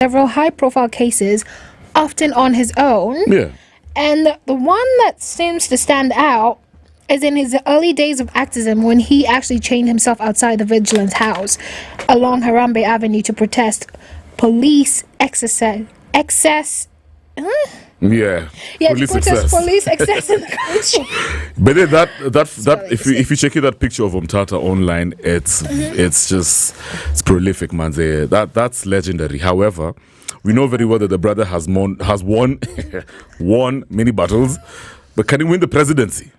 several high-profile cases, often on his own. Yeah. And the one that seems to stand out is in his early days of activism when he actually chained himself outside the Vigilance House along Harambee Avenue to protest police excess. Yeah, Police excess in the country. But then that if you check it, that picture of Omtatah online, it's prolific, man. That's legendary. However, we know very well that the brother has won won many battles, but can he win the presidency?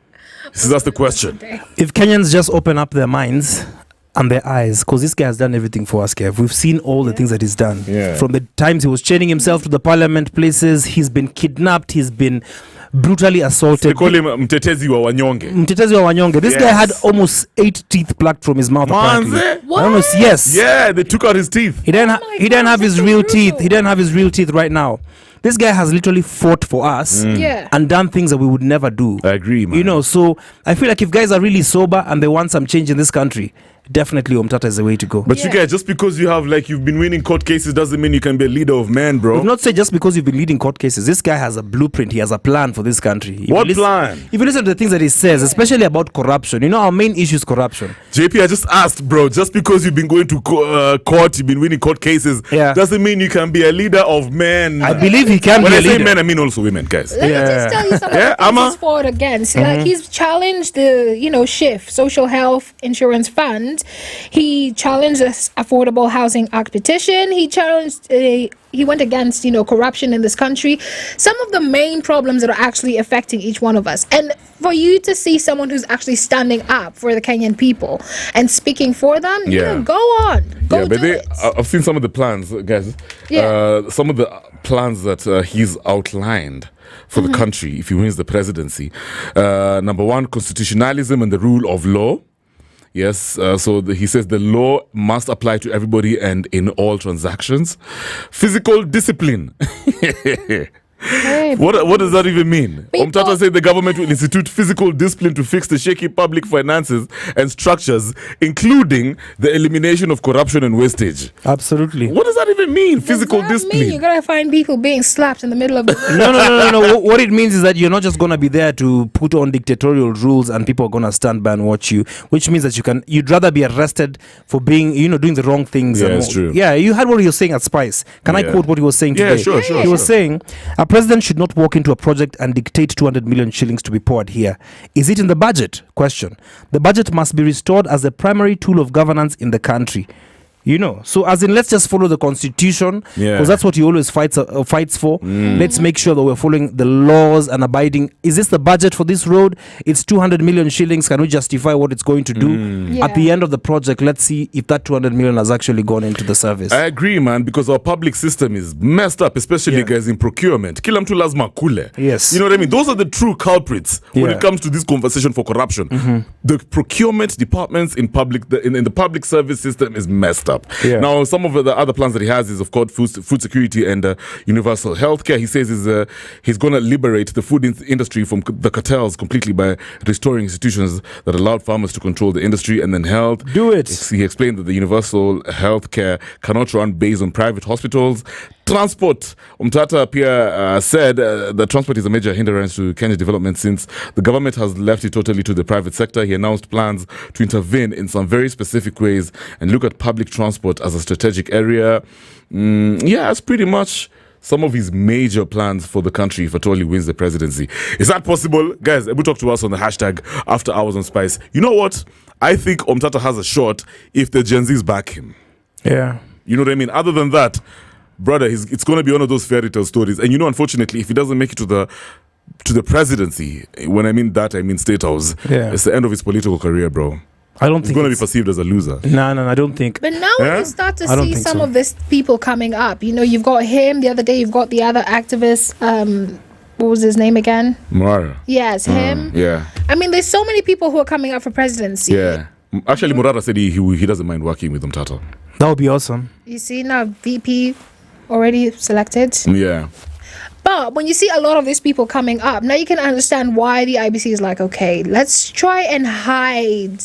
So that's the question. If Kenyans just open up their minds and their eyes, because this guy has done everything for us, Kev. We've seen all the things that he's done. Yeah. From the times he was chaining himself to the parliament places, he's been kidnapped, he's been brutally assaulted. They call him Mtetezi wa Wanyonge. Mtetezi wa Wanyonge. This guy had almost 8 teeth plucked from his mouth. What? Almost, yes. Yeah, they took out his teeth. He didn't have his real teeth. He didn't have his real teeth right now. This guy has literally fought for us and done things that we would never do. I agree, man. You know, so I feel like if guys are really sober and they want some change in this country, definitely Omtatah is the way to go. But you guys, just because you've been winning court cases doesn't mean you can be a leader of men, bro. We've not said just because you've been leading court cases. This guy has a blueprint. He has a plan for this country. What plan? If you listen to the things that he says, especially about corruption, you know, our main issue is corruption. JP, I just asked, bro, just because you've been going to court, you've been winning court cases, doesn't mean you can be a leader of men. I believe he can be a leader. When I say men, I mean also women, guys. Let me just tell you something he's fought against. Like, he's challenged the, SHIF, Social Health Insurance Fund. He challenged this Affordable Housing Act petition. He challenged, he went against, corruption in this country. Some of the main problems that are actually affecting each one of us. And for you to see someone who's actually standing up for the Kenyan people and speaking for them, go on. Go do it. I've seen some of the plans, guys. Some of the plans that he's outlined for the country if he wins the presidency. Number one, constitutionalism and the rule of law. Yes, he says the law must apply to everybody and in all transactions. Physical discipline. What does that even mean? Omtatah said the government will institute physical discipline to fix the shaky public finances and structures, including the elimination of corruption and wastage. Absolutely. What does that even mean? Physical discipline. You're gonna find people being slapped in the middle of the No. What it means is that you're not just gonna be there to put on dictatorial rules and people are gonna stand by and watch you, which means that you'd rather be arrested for being, doing the wrong things. Yeah, it's true. Yeah, you heard what he was saying at Spice. Can I quote what he was saying today? Yeah, sure. He was saying, a president should not walk into a project and dictate 200 million shillings to be poured here. Is it in the budget? Question. The budget must be restored as the primary tool of governance in the country. So as in, let's just follow the constitution, because that's what he always fights for. Let's make sure that we're following the laws and abiding. Is this the budget for this road? It's 200 million shillings. Can we justify what it's going to do? At the end of the project, let's see if that 200 million has actually gone into the service. I agree, man, because our public system is messed up, especially guys in procurement. Kila mtu lazima kule. Yes. You know what I mean? Those are the true culprits when it comes to this conversation for corruption. The procurement departments in the public service system is messed up. Now, some of the other plans that he has is, of course, food security and universal healthcare. He says he's going to liberate the food industry from the cartels completely by restoring institutions that allowed farmers to control the industry, and then health. Do it. He explained that the universal healthcare cannot run based on private hospitals. Transport. Omtatah said that transport is a major hindrance to Kenya's development since the government has left it totally to the private sector. He announced plans to intervene in some very specific ways and look at public transport as a strategic area. That's pretty much some of his major plans for the country if at all he wins the presidency. Is that possible? Guys, able talk to us on the hashtag After Hours on Spice. You know what? I think Omtatah has a shot if the Gen Zs back him. Yeah. You know what I mean? Other than that, brother, it's going to be one of those fairy tale stories. And unfortunately, if he doesn't make it to the presidency, when I mean that, I mean State House, it's the end of his political career, bro. I don't think he's going to be perceived as a loser. No, I don't think. But now we start to see some of these people coming up. You've got him. The other day, you've got the other activist. What was his name again? Matara. Yes, him. Yeah. I mean, there's so many people who are coming up for presidency. Yeah. Actually, Matara said he doesn't mind working with Omtatah. That would be awesome. You see, now VP already selected. Yeah. But when you see a lot of these people coming up, now you can understand why the IBC is like, okay, let's try and hide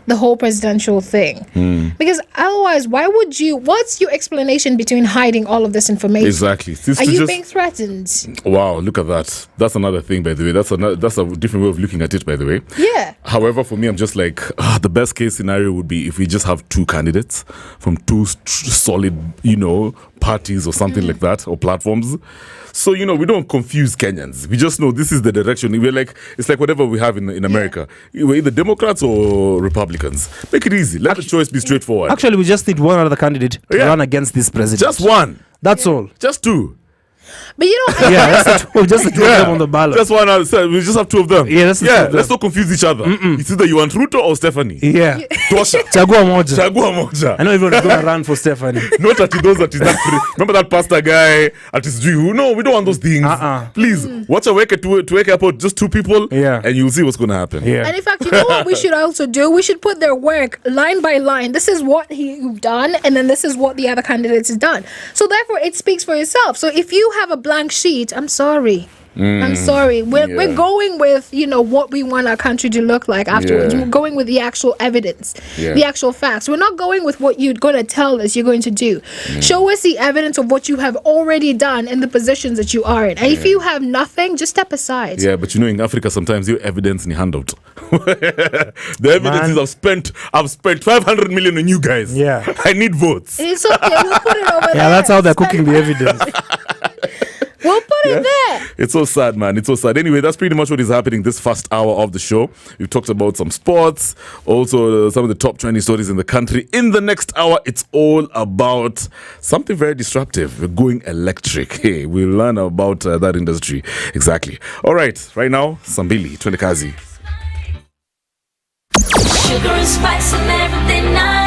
the whole presidential thing. Because otherwise, why would you? What's your explanation between hiding all of this information? Exactly. Are you being threatened? Wow, look at that. That's another thing, by the way. That's a different way of looking at it, by the way. Yeah. However, for me, I'm just like, the best case scenario would be if we just have two candidates from two solid, parties or something like that, or platforms. So, we don't confuse Kenyans. We just know this is the direction. We're like, it's like whatever we have in America. We're either Democrats or Republicans. Make it easy. Let the choice be straightforward. Actually, we just need one other candidate to run against this president. Just one. That's all. Just two. But just the two of them on the ballot. Just one. We just have two of them. Yeah, let's not confuse each other. It's either you want Ruto or Stephanie. Yeah. Tosha. Chagua moja. Moja. I know everyone is going to run for Stephanie. Not at those that is that. Remember that pastor guy at his Jew? No, we don't want those things. Please, watch a wake airport, just two people, and you'll see what's going to happen. Yeah. And in fact, you know what we should also do? We should put their work line by line. This is what you've done, and then this is what the other candidates have done. So therefore, it speaks for itself. So if you have a blank sheet, I'm sorry. I'm sorry. We're going with, what we want our country to look like afterwards. We're going with the actual evidence, the actual facts. We're not going with what you're going to tell us you're going to do. Show us the evidence of what you have already done in the positions that you are in. And if you have nothing, just step aside. Yeah, but in Africa, sometimes your evidence in your handout. The evidence is I've spent 500 million on you guys. Yeah. I need votes. It's okay. We'll put it over there. Yeah, that's how they're cooking the evidence. We'll put it there. It's so sad, man. It's so sad. Anyway, that's pretty much what is happening this first hour of the show. We've talked about some sports, also some of the top trending stories in the country. In the next hour, it's all about something very disruptive. We're going electric. Hey, we'll learn about that industry. Exactly. All right. Right now, Sambili, Twendekazi. Sugar and spice and everything I